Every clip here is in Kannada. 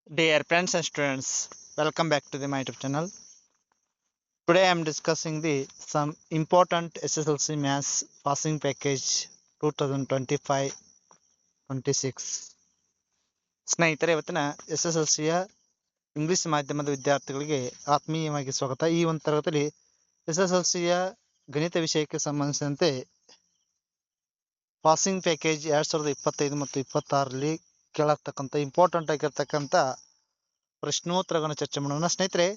Dear friends and students, welcome back to my YouTube channel. Today I am discussing the some important SSLC Maths passing package 2025-26. ಸ್ನೇಹಿತರೆ, ಇವತ್ತಿನ SSLCಯ ಇಂಗ್ಲಿಷ್ ಮಾಧ್ಯಮದ ವಿದ್ಯಾರ್ಥಿಗಳಿಗೆ ಆತ್ಮೀಯವಾಗಿ ಸ್ವಾಗತ. ಈ ಒಂದು ತರಗತಿಯಲ್ಲಿ SSLCಯ ಗಣಿತ ವಿಷಯಕ್ಕೆ ಸಂಬಂಧಿಸಿದಂತೆ ಪಾಸಿಂಗ್ ಪ್ಯಾಕೇಜ್ 2025 ಮತ್ತು 26ರಲ್ಲಿ ಕೇಳತಕ್ಕಂಥ ಇಂಪಾರ್ಟೆಂಟ್ ಆಗಿರ್ತಕ್ಕಂಥ ಪ್ರಶ್ನೋತ್ತರಗಳನ್ನು ಚರ್ಚೆ ಮಾಡೋಣ. ಸ್ನೇಹಿತರೆ,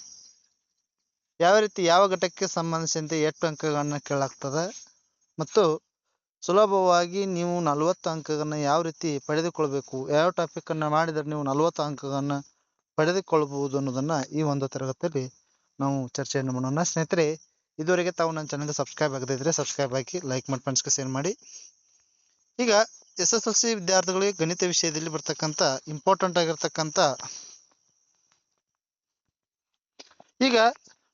ಯಾವ ರೀತಿ ಯಾವ ಘಟಕಕ್ಕೆ ಸಂಬಂಧಿಸಿದಂತೆ ಎಷ್ಟು ಅಂಕಗಳನ್ನು ಕೇಳಲಾಗ್ತದೆ ಮತ್ತು ಸುಲಭವಾಗಿ ನೀವು 40 ಅಂಕಗಳನ್ನು ಯಾವ ರೀತಿ ಪಡೆದುಕೊಳ್ಬೇಕು, ಯಾವ ಟಾಪಿಕನ್ನು ಮಾಡಿದರೆ ನೀವು 40 ಅಂಕಗಳನ್ನು ಪಡೆದುಕೊಳ್ಬಹುದು ಅನ್ನೋದನ್ನು ಈ ಒಂದು ತರಗತಿಯಲ್ಲಿ ನಾವು ಚರ್ಚೆಯನ್ನು ಮಾಡೋಣ. ಸ್ನೇಹಿತರೆ, ಇದುವರೆಗೆ ತಾವು ನನ್ನ ಚಾನಲ್ಗೆ ಸಬ್ಸ್ಕ್ರೈಬ್ ಆಗದೇ ಇದ್ರೆ ಸಬ್ಸ್ಕ್ರೈಬ್ ಆಗಿ, ಲೈಕ್ ಮಾಡಿ, ಫ್ರೆಂಡ್ಸ್ಗೆ ಶೇರ್ ಮಾಡಿ. ಈಗ SSLC ವಿದ್ಯಾರ್ಥಿಗಳಿಗೆ ಗಣಿತ ವಿಷಯದಲ್ಲಿ ಬರ್ತಕ್ಕಂಥ ಇಂಪಾರ್ಟೆಂಟ್ ಆಗಿರ್ತಕ್ಕಂಥ ಈಗ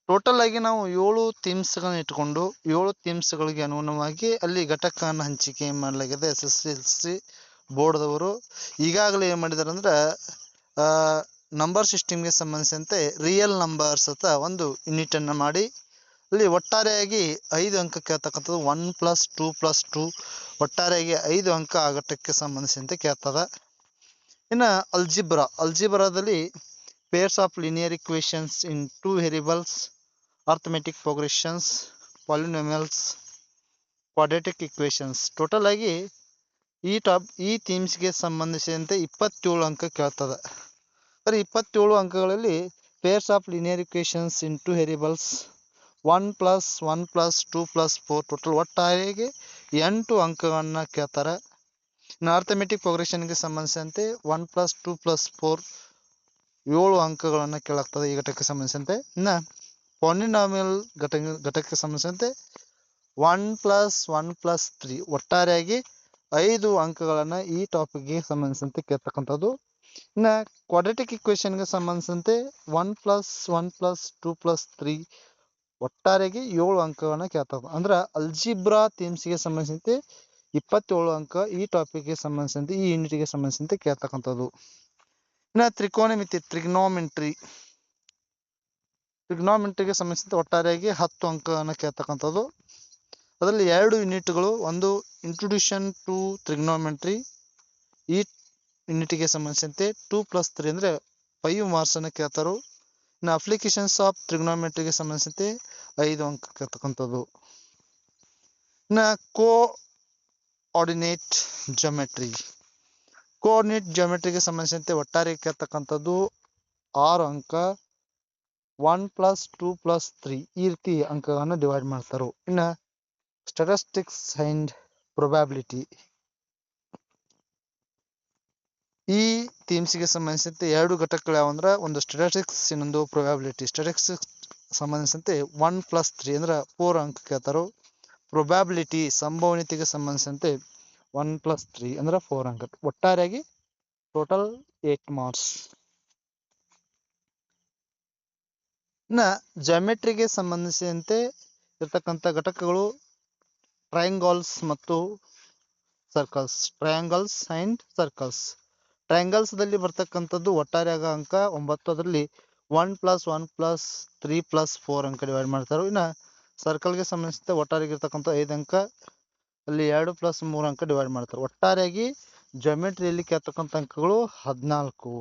ಟೋಟಲ್ ಆಗಿ ನಾವು 7 ಥೀಮ್ಸ್ಗಳನ್ನ ಇಟ್ಕೊಂಡು 7 ಥೀಮ್ಸ್ಗಳಿಗೆ ಅನುಗುಣವಾಗಿ ಅಲ್ಲಿ ಘಟಕವನ್ನು ಹಂಚಿಕೆ ಮಾಡಲಾಗಿದೆ. SSLC ಬೋರ್ಡ್ದವರು ಈಗಾಗಲೇ ಏನು ಮಾಡಿದ್ದಾರೆ ಅಂದ್ರೆ ನಂಬರ್ ಸಿಸ್ಟಮ್ಗೆ ಸಂಬಂಧಿಸಿದಂತೆ ರಿಯಲ್ ನಂಬರ್ಸ್ ಅಂತ ಒಂದು ಯೂನಿಟ್ ಅನ್ನು ಮಾಡಿ ಅಲ್ಲಿ ಒಟ್ಟಾರೆಯಾಗಿ 5 ಅಂಕ ಕೇಳ್ತಕ್ಕಂಥದ್ದು 1+2+2 ಒಟ್ಟಾರೆಯಾಗಿ 5 ಅಂಕ ಆ ಘಟಕಕ್ಕೆ ಸಂಬಂಧಿಸಿದಂತೆ ಕೇಳ್ತದ. ಇನ್ನು ಅಲ್ಜಿಬ್ರಾದಲ್ಲಿ pairs of linear equations in 2 variables, arithmetic progressions, polynomials, quadratic equations. Total ಆಗಿ ಈ ಥೀಮ್ಸ್ಗೆ ಸಂಬಂಧಿಸಿದಂತೆ 27 ಅಂಕ ಕೇಳ್ತದೆ. ಸರಿ, 27 ಅಂಕಗಳಲ್ಲಿ pairs of linear equations in 2 variables, 1+1+2+4 total ಒಟ್ಟಾರೆಯಾಗಿ 8 ಅಂಕಗಳನ್ನು ಕೇಳ್ತಾರೆ. ಇನ್ನು ಅರ್ಥಮೆಟಿಕ್ ಪ್ರೋಗ್ರೆಷನ್ಗೆ ಸಂಬಂಧಿಸಿದಂತೆ 1+2+4 7 ಅಂಕಗಳನ್ನು ಕೇಳಾಗ್ತದೆ ಈ ಘಟಕಕ್ಕೆ ಸಂಬಂಧಿಸಿದಂತೆ. ಇನ್ನು ಪಾಲಿನಾಮಿಯಲ್ ಘಟಕಕ್ಕೆ ಸಂಬಂಧಿಸಿದಂತೆ 1+1+3 ಒಟ್ಟಾರೆಯಾಗಿ 5 ಅಂಕಗಳನ್ನು ಈ ಟಾಪಿಕ್ಗೆ ಸಂಬಂಧಿಸಿದಂತೆ ಕೇಳ್ತಕ್ಕಂಥದ್ದು. ಇನ್ನು ಕ್ವಾಡ್ರಾಟಿಕ್ ಇಕ್ವೇಷನ್ಗೆ ಸಂಬಂಧಿಸಿದಂತೆ 1+1+2+3 ಒಟ್ಟಾರೆಯಾಗಿ 7 ಅಂಕಗಳನ್ನು ಕೇಳ್ತದೆ. ಅಂದ್ರೆ ಅಲ್ಜಿಬ್ರಾ ಥೀಮ್ಸ್ಗೆ ಸಂಬಂಧಿಸಿದಂತೆ 27 ಅಂಕ ಈ ಟಾಪಿಕ್ಗೆ ಸಂಬಂಧಿಸಿದಂತೆ ಈ ಯೂನಿಟ್ಗೆ ಸಂಬಂಧಿಸಿದಂತೆ ಕೇಳ್ತಕ್ಕಂಥದ್ದು. ಇನ್ನು ಟ್ರಿಗ್ನೋಮೆಟ್ರಿಗೆ ಸಂಬಂಧಿಸಿದಂತೆ ಒಟ್ಟಾರೆಯಾಗಿ 10 ಅಂಕಗಳನ್ನು ಕೇಳ್ತಕ್ಕಂಥದ್ದು. ಅದರಲ್ಲಿ 2 ಯೂನಿಟ್ಗಳು, ಒಂದು ಇಂಟ್ರೊಡ್ಯೂಷನ್ ಟು ಟ್ರಿಗ್ನೋಮೆಟ್ರಿ, ಈ ಯೂನಿಟ್ಗೆ ಸಂಬಂಧಿಸಿದಂತೆ 2+3 ಅಂದರೆ 5 ಮಾರ್ಕ್ಸನ್ನು ಕೇಳ್ತಾರೋ. ಇನ್ನು ಅಪ್ಲಿಕೇಶನ್ಸ್ ಆಫ್ ಟ್ರಿಗ್ನೋಮೆಟ್ರಿಗೆ ಸಂಬಂಧಿಸಿದಂತೆ 5 ಅಂಕ ಕೇಳ್ತಕ್ಕಂಥದ್ದು. ಇನ್ನು ಕೋಆರ್ಡಿನೇಟ್ ಜಿಯೋಮೆಟ್ರಿಗೆ ಸಂಬಂಧಿಸಿದಂತೆ ಒಟ್ಟಾರೆ ಕೇಳ್ತಕ್ಕಂಥದ್ದು 6 ಅಂಕ, 1+2+3 ಈ ರೀತಿ ಅಂಕಗಳನ್ನು ಡಿವೈಡ್ ಮಾಡ್ತಾರೆ. ಇನ್ನು ಸ್ಟಾಟಿಸ್ಟಿಕ್ಸ್ ಅಂಡ್ ಪ್ರೊಬ್ಯಾಬಿಲಿಟಿ ಈ ಥೀಮ್ಸ್ಗೆ ಸಂಬಂಧಿಸಿದಂತೆ 2 ಘಟಕಗಳು ಯಾವಂದ್ರೆ ಒಂದು ಸ್ಟಾಟಿಸ್ಟಿಕ್ಸ್, ಇನ್ನೊಂದು ಪ್ರೊಬ್ಯಾಬಿಲಿಟಿ. ಸ್ಟಾಟಿಸ್ಟಿಕ್ಸ್ ಸಂಬಂಧಿಸಿದಂತೆ 1+3 ಅಂದ್ರೆ 4 ಅಂಕ ಕೇಳ್ತಾರೋ. ಪ್ರೊಬ್ಯಾಬಿಲಿಟಿ ಸಂಭವನೀಯತೆಗೆ ಸಂಬಂಧಿಸಿದಂತೆ 1+3 ಅಂದ್ರೆ 4 ಅಂಕ, ಒಟ್ಟಾರೆಯಾಗಿ ಟೋಟಲ್ 8 ಮಾರ್ಕ್ಸ್. ಇನ್ನು ಜಾಮೆಟ್ರಿಗೆ ಸಂಬಂಧಿಸಿದಂತೆ ಇರ್ತಕ್ಕಂಥ ಘಟಕಗಳು ಟ್ರಯಾಂಗಲ್ಸ್ ಮತ್ತು ಸರ್ಕಲ್ಸ್. ಟ್ರಯಾಂಗಲ್ಸ್ದಲ್ಲಿ ಬರ್ತಕ್ಕಂಥದ್ದು ಒಟ್ಟಾರೆ ಅಂಕ 9, ಅದರಲ್ಲಿ 1+1+3+4 ಅಂಕ ಡಿವೈಡ್ ಮಾಡ್ತಾರೆ. ಇನ್ನು ಸರ್ಕಲ್ಗೆ ಸಂಬಂಧಿಸಿದ ಒಟ್ಟಾರೆ ಇರ್ತಕ್ಕಂಥ 5 ಅಂಕ, ಅಲ್ಲಿ 2+3 ಅಂಕ ಡಿವೈಡ್ ಮಾಡ್ತಾರೆ. ಒಟ್ಟಾರೆಯಾಗಿ ಜಾಮೆಟ್ರಿಯಲ್ಲಿ ಕೇಳ್ತಕ್ಕಂಥ ಅಂಕಗಳು 14.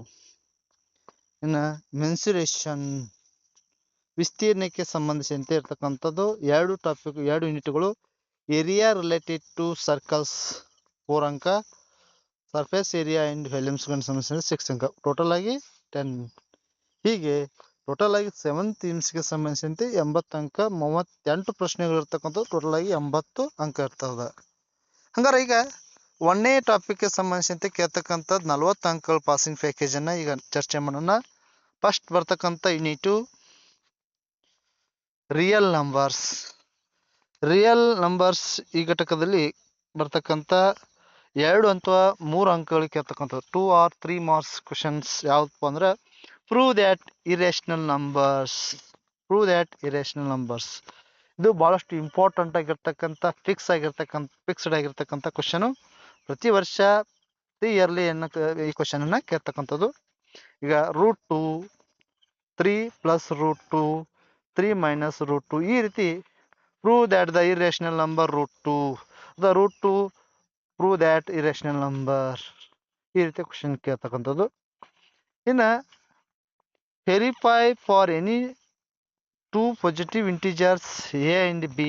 ಇನ್ನು ಮೆನ್ಸುರೇಷನ್ ವಿಸ್ತೀರ್ಣಕ್ಕೆ ಸಂಬಂಧಿಸಿದಂತೆ ಇರ್ತಕ್ಕಂಥದ್ದು 2 ಯೂನಿಟ್ಗಳು. ಏರಿಯಾ ರಿಲೇಟೆಡ್ ಟು ಸರ್ಕಲ್ಸ್ 4 ಅಂಕ, ಸರ್ಫೇಸ್ ಏರಿಯಾ ಅಂಡ್ ವಾಲ್ಯೂಮ್ಸ್ಗಳನ್ನು ಸಂಬಂಧಿಸಿದಂತೆ 6 ಅಂಕ, ಟೋಟಲ್ ಆಗಿ 10. ಹೀಗೆ ಟೋಟಲ್ ಆಗಿ 7 ಥೀಮ್ಸ್ಗೆ ಸಂಬಂಧಿಸಿದಂತೆ 80 ಅಂಕ, 38 ಪ್ರಶ್ನೆಗಳು ಇರ್ತಕ್ಕಂಥದ್ದು, ಟೋಟಲ್ ಆಗಿ 80 ಅಂಕ ಇರ್ತದೆ. ಹಂಗಾರೆ ಈಗ 1ನೇ ಟಾಪಿಕ್ಗೆ ಸಂಬಂಧಿಸಿದಂತೆ ಕೇಳ್ತಕ್ಕಂಥದ್ದು 40 ಅಂಕಗಳ ಪಾಸಿಂಗ್ ಪ್ಯಾಕೇಜನ್ನು ಈಗ ಚರ್ಚೆ ಮಾಡೋಣ. ಫಸ್ಟ್ ಬರ್ತಕ್ಕಂಥ ಯೂನಿಟು ರಿಯಲ್ ನಂಬರ್ಸ್. ಈ ಘಟಕದಲ್ಲಿ ಬರ್ತಕ್ಕಂಥ 2 ಅಥವಾ 3 ಅಂಕಗಳಿಗೆ ಕೇಳ್ತಕ್ಕಂಥದ್ದು 2 or 3 ಮಾರ್ಕ್ಸ್ ಕ್ವಶನ್ಸ್ ಯಾವ್ದಪ್ಪ ಅಂದ್ರೆ ಪ್ರೂವ್ ದ್ಯಾಟ್ ಇರೇಷನಲ್ ನಂಬರ್ಸ್. ಇದು ಬಹಳಷ್ಟು ಇಂಪಾರ್ಟೆಂಟ್ ಆಗಿರ್ತಕ್ಕಂಥ ಫಿಕ್ಸ್ಡ್ ಆಗಿರ್ತಕ್ಕಂಥ ಕ್ವಶನು. ಪ್ರತಿ ವರ್ಷ ಇಯರ್ಲಿ ಈ ಕ್ವಶನ್ ಅನ್ನ ಕೇಳ್ತಕ್ಕಂಥದ್ದು. ಈಗ √2, 3 + √2, 3 - √2 ಈ ರೀತಿ prove that the irrational number √2, the √2 prove that irrational number ಈ ರೀತಿ ಕ್ವಶನ್ ಕೇಳ್ತಕ್ಕಂಥದ್ದು. ಇನ್ನು verify for any two positive integers a and b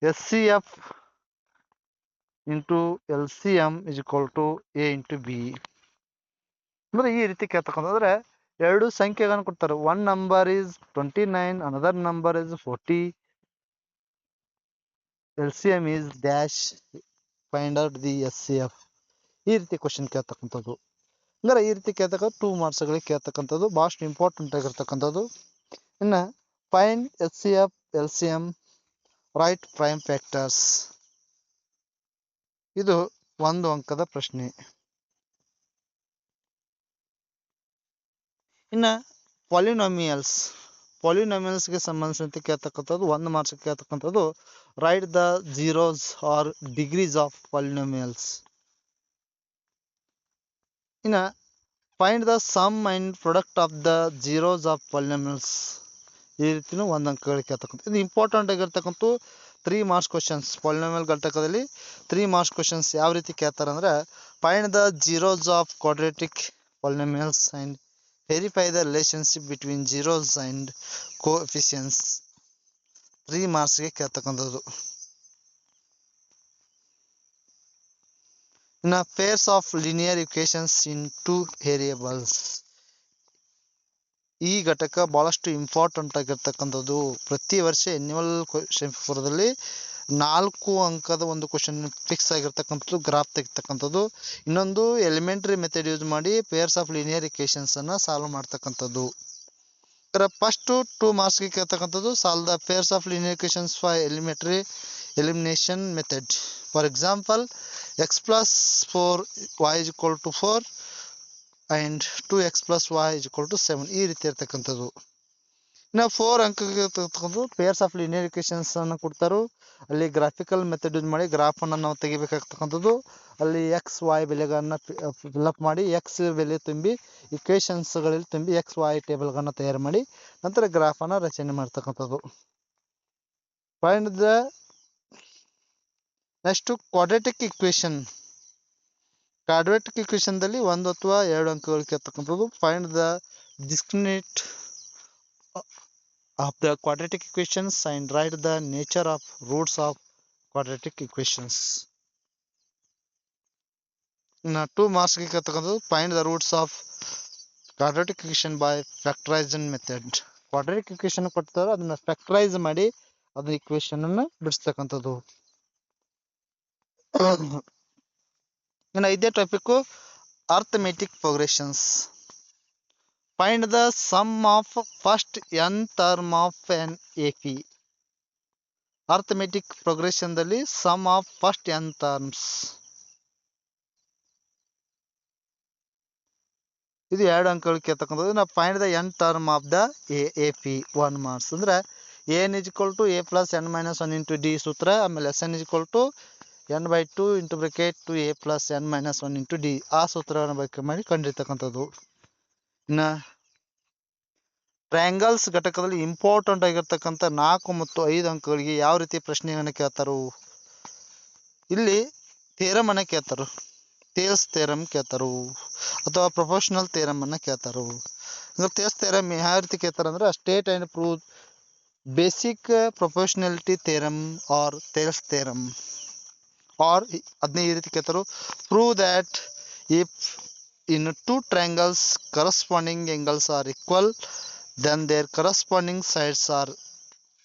SCF into LCM is equal to a into b ಅಂದ್ರೆ ಈ ರೀತಿ ಕೇಳ್ತಕ್ಕಂಥದ್ರೆ ಎರಡು ಸಂಖ್ಯೆಗಳನ್ನು ಕೊಡ್ತಾರೆ. One number is 29, another number is 40, LCM is dash, find out the SCF ಈ ರೀತಿ ಕ್ವಶನ್ ಕೇಳ್ತಕ್ಕಂಥದ್ದು. ಅಂದ್ರೆ ಈ ರೀತಿ ಕೇಳ್ತಕ್ಕಂಥ 2 ಮಾರ್ಕ್ಸ್ಗಳಿಗೆ ಕೇಳ್ತಕ್ಕಂಥದ್ದು ಭಾಳಷ್ಟು ಇಂಪಾರ್ಟೆಂಟ್ ಆಗಿರ್ತಕ್ಕಂಥದ್ದು. ಇನ್ನು find SCF, LCM, write prime factors ಇದು 1 ಅಂಕದ ಪ್ರಶ್ನೆ. ಇನ್ನು ಪಾಲಿನಾಮಿಯಲ್ಸ್ಗೆ ಸಂಬಂಧಿಸಿದಂತೆ ಕೇಳ್ತಕ್ಕಂಥದ್ದು 1 ಮಾರ್ಕ್ಸ್ ಕೇಳ್ತಕ್ಕಂಥದ್ದು write the zeros or degrees of polynomials. ಇನ್ನು find the sum and product of the zeros of polynomials ಈ ರೀತಿನೂ 1 ಅಂಕಗಳಿಗೆ ಕೇಳ್ತಕ್ಕಂಥ. ಇದು ಇಂಪಾರ್ಟೆಂಟ್ ಆಗಿರ್ತಕ್ಕಂಥ 3 ಮಾರ್ಕ್ಸ್ ಕ್ವಶನ್ಸ್. ಪಾಲಿನಾಮಿಯಲ್ ಘಟಕದಲ್ಲಿ 3 ಮಾರ್ಕ್ಸ್ ಕ್ವಶನ್ಸ್ ಯಾವ ರೀತಿ ಕೇಳ್ತಾರೆ ಅಂದ್ರೆ find the zeros of quadratic polynomials and verify the relationship between zeros and coefficients 3 ಮಾರ್ಕ್ಸ್ಗೆ ಕೇಳ್ತಕ್ಕಂಥದ್ದು. ಇನ್ನು pairs of linear equations in 2 variables ಈ ಘಟಕ ಬಹಳಷ್ಟು ಇಂಪಾರ್ಟೆಂಟ್ ಆಗಿರ್ತಕ್ಕಂಥದ್ದು. ಪ್ರತಿ ವರ್ಷ ಎನ್ಯುವಲ್ ಕ್ವಶನ್ ಪೇಪರ್ದಲ್ಲಿ 4 ಅಂಕದ ಒಂದು ಕ್ವಶನ್ ಫಿಕ್ಸ್ ಆಗಿರ್ತಕ್ಕಂಥದ್ದು ಗ್ರಾಫ್ ತೆಗಿತಕ್ಕಂಥದ್ದು. ಇನ್ನೊಂದು ಎಲಿಮೆಂಟರಿ ಮೆಥಡ್ ಯೂಸ್ ಮಾಡಿ ಪೇರ್ಸ್ ಆಫ್ ಲೀನಿಯರ್ ಇಕ್ವೇಷನ್ಸ್ ಅನ್ನ ಸಾಲ್ವ್ ಮಾಡ್ತಕ್ಕಂಥದ್ದು. ಫಸ್ಟ್ 2 ಮಾರ್ಕ್ಸ್ಗೆ ಕೇಳ್ತಕ್ಕಂಥದ್ದು solve the pairs of linear equations for elementary elimination method. For example x + 4y = 4 and 2x + y = 7 ಈ ರೀತಿ ಇರ್ತಕ್ಕಂಥದ್ದು. ಇನ್ನು 4 ಅಂಕಕ್ಕೆ ಇರ್ತಕ್ಕಂಥದ್ದು ಪೇರ್ಸ್ ಆಫ್ ಲೀನಿಯರ್ ಇಕ್ವೇಷನ್ಸ್ ಅನ್ನು ಕೊಡ್ತಾರೋ ಅಲ್ಲಿ ಗ್ರಾಫಿಕಲ್ ಮೆಥಡ್ ಯೂಸ್ ಮಾಡಿ ಗ್ರಾಫ್ ಅನ್ನು ನಾವು ತೆಗಿಬೇಕಾಗ್ತಕ್ಕಂಥದ್ದು. ಅಲ್ಲಿ x y ಬೆಲೆಗಳನ್ನ ಫಿಲ್ಅಪ್ ಮಾಡಿ x ಬೆಲೆ ತುಂಬಿ ಇಕ್ವೇಷನ್ಸ್ಗಳಲ್ಲಿ ತುಂಬಿ x y ಟೇಬಲ್ಗಳನ್ನ ತಯಾರು ಮಾಡಿ ನಂತರ ಗ್ರಾಫ್ ಅನ್ನ ರಚನೆ ಮಾಡ್ತಕ್ಕಂಥದ್ದು. Find the next quadratic equation. Quadratic equation ದಲ್ಲಿ 1 ಅಥವಾ 2 ಅಂಕಗಳು ಕೇಳ್ತಕ್ಕಂಥದ್ದು. Find the discriminant of the quadratic equations and write the nature of roots of quadratic equations. Now 2 marks ಗೆ ಕೇಳ್ತಕ್ಕಂಥದ್ದು find the roots of quadratic equation by factorization method. quadratic equation ಕೊಡ್ತಾರೆ ಅದನ್ನ ಫ್ಯಾಕ್ಟರೈಸ್ ಮಾಡಿ ಅದನ್ನ ಇಕ್ವೇಷನ್ ಅನ್ನು ಬಿಡಿಸ್ತಕ್ಕಂಥದ್ದು. ಇನ್ನು ಇದೇ topic arithmetic progressions. Find the sum of first n term of an AP. Arithmetic progression ದಲ್ಲಿ sum of first n terms. ಇದು 2 ಅಂಕಗಳು ಕೇಳ್ತಕ್ಕಂಥದ್ದು. ನಾವು find the n term of the AP 1 marks ಅಂದ್ರೆ n = a + n - 1 × d ಸೂತ್ರ. ಆಮೇಲೆ Sn = n/2 × bracket 2a + n - 1 × d ಆ ಸೂತ್ರವನ್ನು ಬಳಕೆ ಮಾಡಿ ಕಂಡಿರ್ತಕ್ಕಂಥದ್ದು. ಇನ್ನು ಟ್ರಯಾಂಗಲ್ಸ್ ಘಟಕದಲ್ಲಿ ಇಂಪಾರ್ಟೆಂಟ್ ಆಗಿರ್ತಕ್ಕಂಥ 4 ಮತ್ತು 5 ಅಂಕಗಳಿಗೆ ಯಾವ ರೀತಿ ಪ್ರಶ್ನೆಗಳನ್ನು ಕೇಳ್ತಾರೋ ಇಲ್ಲಿ ಥಿಯರಮ್ ಅನ್ನ ಕೇಳ್ತಾರೋ, ಥೇಲ್ಸ್ ಥಿಯರಮ್ ಕೇಳ್ತಾರೋ ಅಥವಾ ಪ್ರೊಪೋರ್ಷನಲ್ ಥಿಯರಮ್ ಅನ್ನ ಕೇಳ್ತಾರೋ. ಥೇಲ್ಸ್ ಥಿಯರಮ್ ಯಾವ ರೀತಿ ಕೇಳ್ತಾರೆ ಅಂದ್ರೆ state and prove basic proportionality theorem or Thales theorem or ಅದನ್ನ ಈ ರೀತಿ ಕೇಳ್ತಾರೋ prove that if in 2 triangles corresponding angles are equal then their corresponding sides are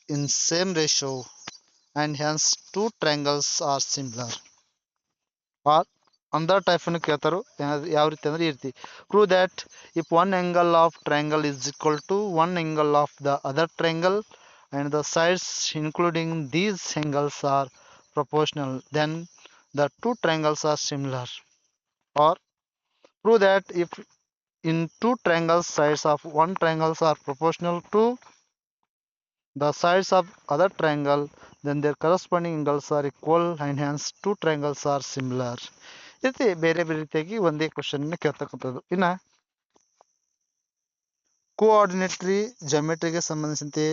in same ratio and hence 2 triangles are similar. or ಅಂದರ್ ಟೈಪ್ ಅನ್ನು ಕೇಳ್ತಾರೋ ಯಾವ ರೀತಿ ಅಂದ್ರೆ ಈ ರೀತಿ prove that if one angle of triangle is equal to one angle of the other triangle and the sides including these angles are proportional then the 2 triangles are similar. or prove that if in 2 triangles sides of one triangles are proportional to the sides of other triangle then their corresponding angles are equal and hence 2 triangles are similar. ಈ ರೀತಿ ಬೇರೆ ಬೇರೆ ರೀತಿಯಾಗಿ ಒಂದೇ ಕ್ವಶನ್ ಕೇಳ್ತಕ್ಕಂಥದ್ದು. ಇನ್ನು ಕೋಆರ್ಡಿನೇಟರಿ ಜಾಮೆಟ್ರಿಗೆ ಸಂಬಂಧಿಸಿದಂತೆ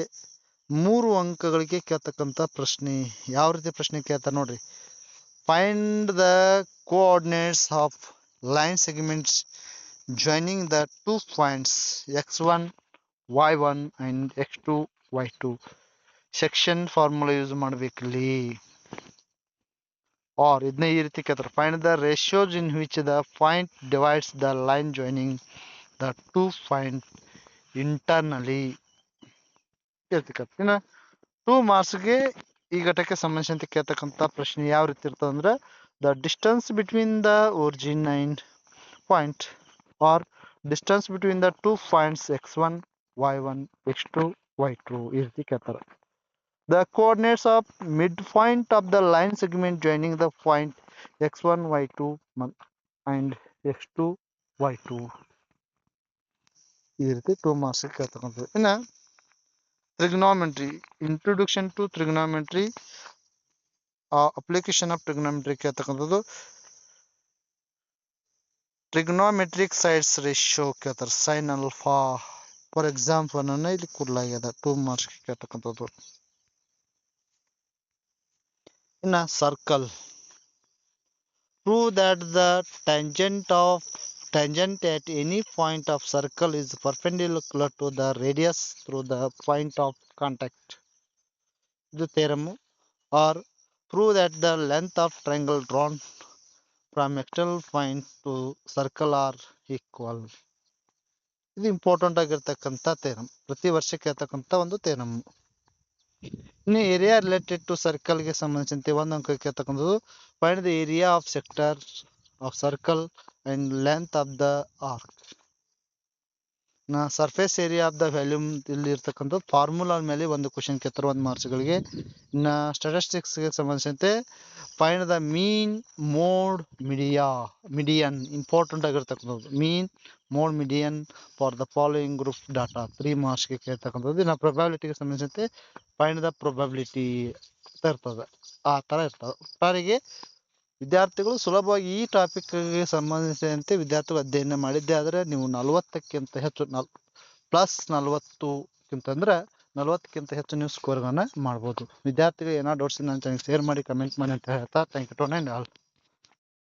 3 ಅಂಕಗಳಿಗೆ ಕೇಳ್ತಕ್ಕಂಥ ಪ್ರಶ್ನೆ. ಯಾವ ರೀತಿ ಪ್ರಶ್ನೆ ಕೇಳ್ತಾರೆ ನೋಡ್ರಿ. Find the coordinates of line segments joining the 2 points x1 y1 and x2 y2. Section formula use ಮಾಡ್ಬೇಕಿಲ್ಲಿ. ಆರ್ ಇದನ್ನ ಈ ರೀತಿ ಕೇಳ್ತಾರೆ. Find the ratios in which the point divides the line joining the 2 point internally. ಇನ್ನು 2 ಮಾರ್ಕ್ಸ್ಗೆ ಈ ಘಟಕ್ಕೆ ಸಂಬಂಧಿಸಿದಂತೆ ಕೇಳ್ತಕ್ಕಂಥ ಪ್ರಶ್ನೆ ಯಾವ ರೀತಿ ಇರ್ತದೆ ಅಂದ್ರೆ, the distance between the origin and point or distance between the 2 points x1 y1 x2 y2 ಈ ರೀತಿ ಕೇಳ್ತಾರೆ. The coordinates of midpoint of the line segment joining the point x1 y2 and x2 y2 ಈ ರೀತಿ 2 ಮಾರ್ಕ್ಸ್ ಕೇಳ್ತಕ್ಕಂಥದ್ದು. ಇನ್ನು trigonometry, introduction to trigonometry, application of trigonometry ಕೇಳ್ತಕ್ಕಂಥದ್ದು. ಟ್ರಿಗ್ನೋಮೆಟ್ರಿಕ್ ಸೈಡ್ಸ್ ರೇಷಿಯೋ ಕೇಳ್ತಾರೆ. ಸೈನ್ ಆಲ್ಫಾ ಫಾರ್ ಎಕ್ಸಾಂಪಲ್ ಅನ್ನ ಇಲ್ಲಿ ಕೊಡಲಾಗಿದೆ. 2 ಮಾರ್ಕ್ಸ್ ಕೇಳ್ತಕ್ಕಂಥದ್ದು. ಇನ್ನು circle, prove that the tangent at any point of circle is perpendicular to the radius through the point of contact. ಇದು theorem. Or prove that the length of triangle drawn from external point to circle are equal. ಇದು ಇಂಪಾರ್ಟೆಂಟ್ ಆಗಿರ್ತಕ್ಕಂಥ theorem. ಪ್ರತಿ ವರ್ಷ ಕೇಳ್ತಕ್ಕಂಥ ಒಂದು theorem. ಇನ್ನು ಏರಿಯಾ ರಿಲೇಟೆಡ್ ಟು ಸರ್ಕಲ್ಗೆ ಸಂಬಂಧಿಸಿದಂತೆ 1 ಅಂಕ ಕೇಳ್ತಕ್ಕಂಥದ್ದು. Find the area of sector of circle and length of the arc. Surface area of the volume ಇಲ್ಲಿ ಇರ್ತಕ್ಕಂಥದ್ದು ಫಾರ್ಮುಲಾ ಮೇಲೆ ಒಂದು ಕ್ವಶನ್ ಕೇಳ್ತಾರೆ 1 ಮಾರ್ಕ್ಸ್ಗಳಿಗೆ. ಇನ್ನು ಸ್ಟಾಟಿಸ್ಟಿಕ್ಸ್ಗೆ ಸಂಬಂಧಿಸಿದಂತೆ find the mean mode median important ಆಗಿರ್ತಕ್ಕಂಥದ್ದು. Mean mode median for the following group data 3 ಮಾರ್ಕ್ಸ್ಗೆ ಕೇಳ್ತಕ್ಕಂಥದ್ದು. ಇನ್ನು ಪ್ರೊಬಾಬಿಲಿಟಿಗೆ ಸಂಬಂಧಿಸಿದಂತೆ ಫೈಂಡ್ ದ ಪ್ರೊಬಾಬಿಲಿಟಿ ಇರ್ತದೆ. ಆ ಥರ ಇರ್ತದೆ. ಒಟ್ಟಾರೆಗೆ ವಿದ್ಯಾರ್ಥಿಗಳು ಸುಲಭವಾಗಿ ಈ ಟಾಪಿಕ್ಗೆ ಸಂಬಂಧಿಸಿದಂತೆ ವಿದ್ಯಾರ್ಥಿಗಳು ಅಧ್ಯಯನ ಮಾಡಿದ್ದೆ ಆದರೆ ನೀವು 40ಕ್ಕಿಂತ ಹೆಚ್ಚು +40ಕ್ಕಿಂತ ಅಂದ್ರೆ 40ಕ್ಕಿಂತ ಹೆಚ್ಚು ನೀವು ಸ್ಕೋರ್ಗಳನ್ನು ಮಾಡ್ಬೋದು. ವಿದ್ಯಾರ್ಥಿಗಳು ಏನಾದ್ರು ಡೌಟ್ಸ್ ನನ್ನ ಚಾನಲ್ ಶೇರ್ ಮಾಡಿ, ಕಮೆಂಟ್ ಮಾಡಿ ಅಂತ ಹೇಳ್ತಾ ಥ್ಯಾಂಕ್ ಯು ಟು ಆಲ್.